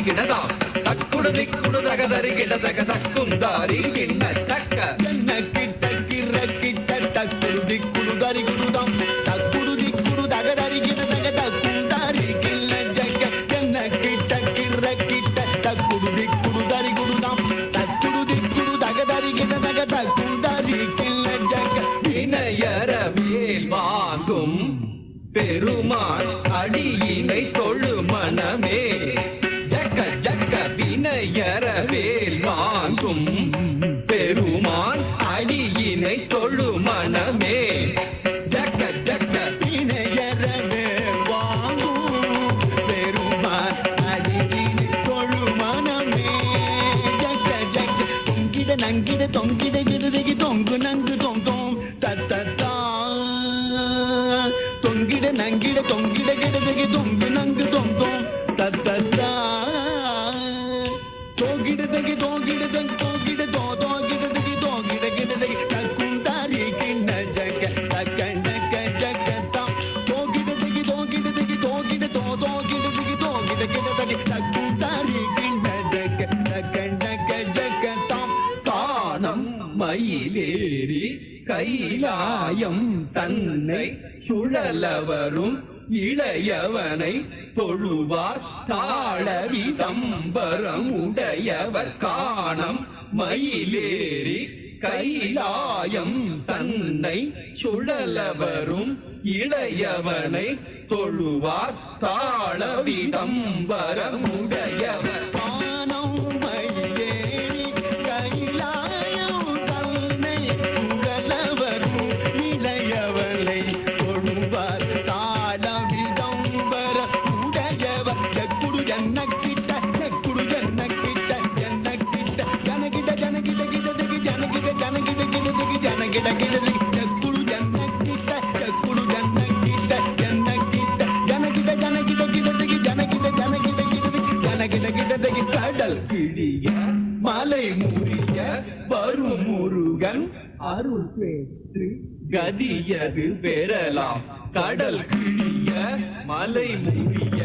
கிடதாம் தக்குடு திக்குடு தகதறி கிடதக தக்கும் தாரி கிண்ண தக்க என்ன கிட்ட கிர கிட்ட தக்குடு திக்குடு தரி குடுதாம் தக்குடு திக்குடு தகதறி கிடதக தக்கும் தாரி கிண்ண ஜக்க என்ன கிட்ட கிர கிட்ட தக்குடு திக்குடு தரி குடுதாம் தக்குடு திக்குடு தகதறி கிடதக தக்கும் தாரி கிண்ண ஜக்க வினையற மேல் வாங்கும் பெருமாள் அடியினை தொழு மனமே ஜக்க ஜக்க வினையற மேல் வாங்கும் பெருமாள் அடியினை தொழு மனமே ஜக்க ஜக்க வினையற மேல் வாங்கும் பெருமாள் அடியினை தொழு மனமே ஜக்க ஜக்க தொங்கிட நங்கிட தொங்கிட கிருதகி தொங்கு நங்கு தொங்கும் தத்தத்தா தொங்கிட நங்கிட தொங்கிட கிடதகி தொங்கு நங்கு தொங்கும் தத்தத்தா தோகிடதகி தோகிடதகி தோகிட தோகிடதகி தோகிட கிடதகி தக்கும் தாரி கிண்ண ஜக்க தக்கண்டக்க ஜக்கத்தாம் தோகிடதகி தோகிடதகி தோகிட தோகிடதகி தோகிட கிடதகி தக்கும் தாரி கிண்ண ஜக்க தக்கண்டக்க ஜக்கத்தாம் காணம் மயிலேறி கைலாயம் தன்னை சுழலவரும் இளையவனை தொழுவார் தாழவி தம்பரம் உடையவர் காணம் மயிலேறி கைலாயம் தன்னை சுழலவரும் இளையவனை தொழுவார் தாழவி தம்பரம் உடையவர் காணம் மயிலேறி கைலாயம் தன்னை சுழலவரும் இளையவனை தொழுவார் தாளவிதம்பர உடையவர் ஜக்குடு ஜன்னக்கிட்ட ஜக்குடு ஜன்னக்கிட்ட ஜன்னக்கிட்ட ஜனகிட ஜனகிட கிடதகி ஜனகிட ஜனகிட கிடதகி ஜனகிட கிடதகி ஜக்குடு ஜன்னக்கிட்ட ஜக்குடு ஜன்னக்கிட்ட ஜன்னக்கிட்ட ஜனகிட ஜனகிட கிடதகி ஜனகிட ஜனகிட கிடதகி ஜனகிட கிடதகி கடல் கிழிய மலை முறிய வரும் முருகன் அருள் பெற்று கதியது பெறலாம் கடல் கிழிய மலை முறிய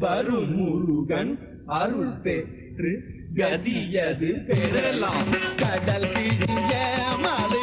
வரும் முருகன் அருள் பெற்று கதியது பெறலாம் கடல் கிழிய மலை